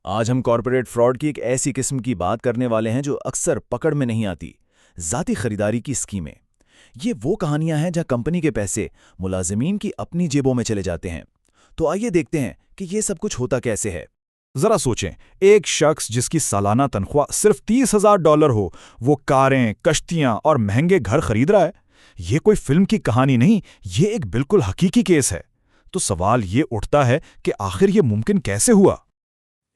آج ہم corporate fraud کی ایک ایسی قسم کی بات کرنے والے ہیں جو اکثر پکڑ میں نہیں آتی: ذاتی خریداری کی اسکیمیں۔ یہ وہ کہانیاں ہیں جہاں کمپنی کے پیسے ملازمین کی اپنی جیبوں میں چلے جاتے ہیں۔ تو آئیے دیکھتے ہیں کہ یہ سب کچھ ہوتا کیسے ہے۔ ذرا سوچیں، ایک شخص جس کی سالانہ تنخواہ صرف $30,000 ہو، وہ کاریں، کشتیاں اور مہنگے گھر خرید رہا ہے۔ یہ کوئی فلم کی کہانی نہیں، یہ ایک بالکل حقیقی کیس ہے۔ تو سوال یہ اٹھتا ہے کہ آخر یہ ممکن کیسے ہوا؟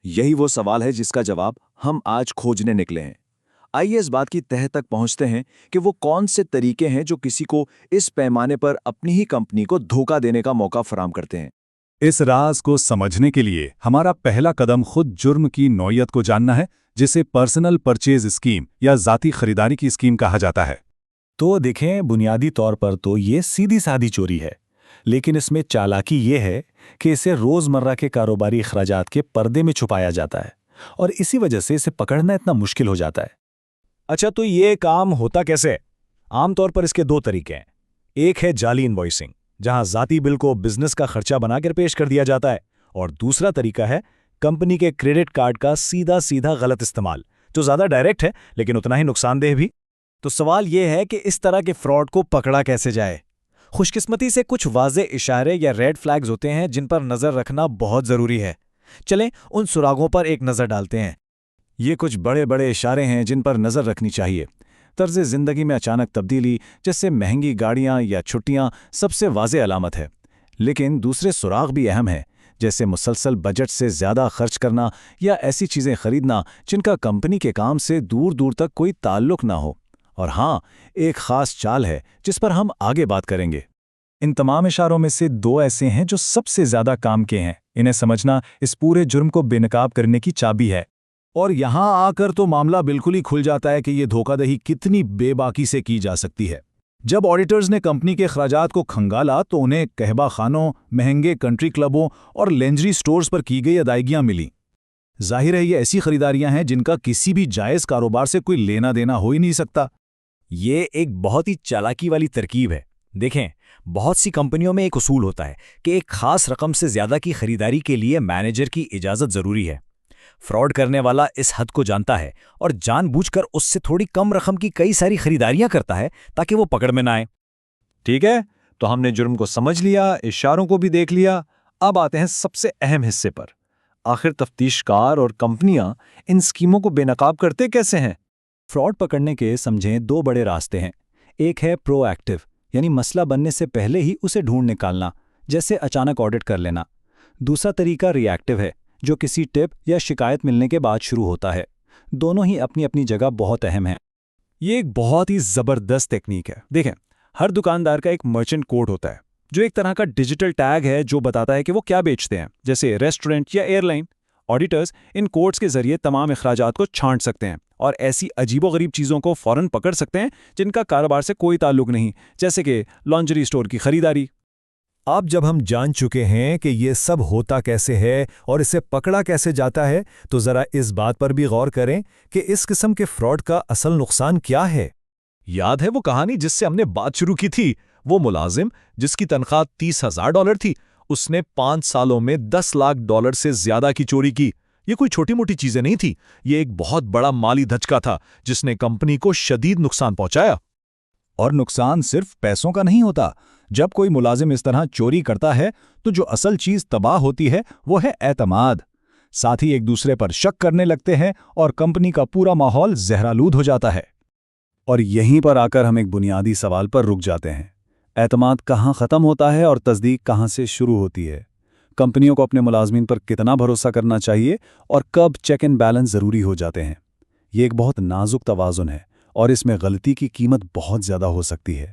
یہی وہ سوال ہے جس کا جواب ہم آج کھوجنے نکلے ہیں۔ آئیے اس بات کی تہہ تک پہنچتے ہیں کہ وہ کون سے طریقے ہیں جو کسی کو اس پیمانے پر اپنی ہی کمپنی کو دھوکہ دینے کا موقع فراہم کرتے ہیں۔ اس راز کو سمجھنے کے لیے ہمارا پہلا قدم خود جرم کی نوعیت کو جاننا ہے، جسے پرسنل پرچیز اسکیم یا ذاتی خریداری کی اسکیم کہا جاتا ہے۔ تو دیکھیں، بنیادی طور پر تو یہ سیدھی سادھی چوری ہے، لیکن اس میں چالاکی یہ ہے کہ اسے روزمرہ کے کاروباری اخراجات کے پردے میں چھپایا جاتا ہے، اور اسی وجہ سے اسے پکڑنا اتنا مشکل ہو جاتا ہے۔ اچھا، تو یہ کام ہوتا کیسے؟ عام طور پر اس کے دو طریقے ہیں۔ ایک ہے جعلی انوائسنگ، جہاں ذاتی بل کو بزنس کا خرچہ بنا کر پیش کر دیا جاتا ہے، اور دوسرا طریقہ ہے کمپنی کے کریڈٹ کارڈ کا سیدھا غلط استعمال، جو زیادہ ڈائریکٹ ہے لیکن اتنا ہی نقصان دہ بھی۔ تو سوال یہ ہے کہ اس طرح کے فراڈ کو پکڑا کیسے جائے؟ خوش قسمتی سے کچھ واضح اشارے یا ریڈ فلیگز ہوتے ہیں جن پر نظر رکھنا بہت ضروری ہے۔ چلیں ان سراغوں پر ایک نظر ڈالتے ہیں۔ یہ کچھ بڑے اشارے ہیں جن پر نظر رکھنی چاہیے۔ طرز زندگی میں اچانک تبدیلی، جیسے مہنگی گاڑیاں یا چھٹیاں، سب سے واضح علامت ہے، لیکن دوسرے سراغ بھی اہم ہیں، جیسے مسلسل بجٹ سے زیادہ خرچ کرنا یا ایسی چیزیں خریدنا جن کا کمپنی کے کام سے دور تک کوئی تعلق نہ ہو۔ اور ہاں، ایک خاص چال ہے جس پر ہم آگے بات کریں گے۔ ان تمام اشاروں میں سے دو ایسے ہیں جو سب سے زیادہ کام کے ہیں۔ انہیں سمجھنا اس پورے جرم کو بے نقاب کرنے کی چابی ہے۔ اور یہاں آ کر تو معاملہ بالکل ہی کھل جاتا ہے کہ یہ دھوکہ دہی کتنی بے باکی سے کی جا سکتی ہے۔ جب آڈیٹرز نے کمپنی کے اخراجات کو کھنگالا تو انہیں قہوہ خانوں، مہنگے کنٹری کلبوں اور لینجری سٹورز پر کی گئی ادائیگیاں ملیں۔ ظاہر ہے یہ ایسی خریداریاں ہیں جن کا کسی بھی جائز کاروبار سے کوئی لینا دینا ہو ہی نہیں سکتا۔ یہ ایک بہت ہی چالاکی والی ترکیب ہے۔ دیکھیں، بہت سی کمپنیوں میں ایک اصول ہوتا ہے کہ ایک خاص رقم سے زیادہ کی خریداری کے لیے مینیجر کی اجازت ضروری ہے۔ فراڈ کرنے والا اس حد کو جانتا ہے اور جان بوجھ کر اس سے تھوڑی کم رقم کی کئی ساری خریداریاں کرتا ہے تاکہ وہ پکڑ میں نہ آئے۔ ٹھیک ہے، تو ہم نے جرم کو سمجھ لیا، اشاروں کو بھی دیکھ لیا۔ اب آتے ہیں سب سے اہم حصے پر۔ آخر تفتیش کار اور کمپنیاں ان اسکیموں کو بے نقاب کرتے کیسے ہیں؟ فراڈ پکڑنے کے سمجھیں دو بڑے راستے ہیں۔ ایک ہے پرو ایکٹیو، یعنی مسئلہ بننے سے پہلے ہی اسے ڈھونڈ نکالنا، جیسے اچانک آڈٹ کر لینا۔ دوسرا طریقہ ری ایکٹیو ہے، جو کسی ٹپ یا شکایت ملنے کے بعد شروع ہوتا ہے۔ دونوں ہی اپنی جگہ بہت اہم ہیں۔ یہ ایک بہت ہی زبردست ٹیکنیک ہے۔ دیکھیں، ہر دکاندار کا ایک مرچنٹ کوڈ ہوتا ہے، جو ایک طرح کا ڈیجیٹل ٹیگ ہے جو بتاتا ہے کہ وہ کیا بیچتے ہیں، جیسے ریسٹورنٹ یا ایئر لائن۔ آڈیٹرز ان کوڈز کے ذریعے تمام اخراجات کو چھانٹ سکتے ہیں اور ایسی عجیب و غریب چیزوں کو فوراً پکڑ سکتے ہیں جن کا کاروبار سے کوئی تعلق نہیں، جیسے کہ لانڈری اسٹور کی خریداری۔ اب جب ہم جان چکے ہیں کہ یہ سب ہوتا کیسے ہے اور اسے پکڑا کیسے جاتا ہے، تو ذرا اس بات پر بھی غور کریں کہ اس قسم کے فراڈ کا اصل نقصان کیا ہے۔ یاد ہے وہ کہانی جس سے ہم نے بات شروع کی تھی؟ وہ ملازم جس کی تنخواہ $30,000 تھی، اس نے 5 سالوں میں $10 لاکھ سے زیادہ کی چوری کی۔ یہ کوئی چھوٹی موٹی چیزیں نہیں تھی، یہ ایک بہت بڑا مالی دھچکا تھا جس نے کمپنی کو شدید نقصان پہنچایا۔ اور نقصان صرف پیسوں کا نہیں ہوتا۔ جب کوئی ملازم اس طرح چوری کرتا ہے تو جو اصل چیز تباہ ہوتی ہے وہ ہے اعتماد۔ ساتھی ایک دوسرے پر شک کرنے لگتے ہیں اور کمپنی کا پورا ماحول زہرآلود ہو جاتا ہے۔ اور یہیں پر آ کر ہم ایک بنیادی سوال پر رک جاتے ہیں: اعتماد کہاں ختم ہوتا ہے اور تصدیق کہاں سے شروع ہوتی ہے؟ کمپنیوں کو اپنے ملازمین پر کتنا بھروسہ کرنا چاہیے اور کب چیک اینڈ بیلنس ضروری ہو جاتے ہیں؟ یہ ایک بہت نازک توازن ہے اور اس میں غلطی کی قیمت بہت زیادہ ہو سکتی ہے۔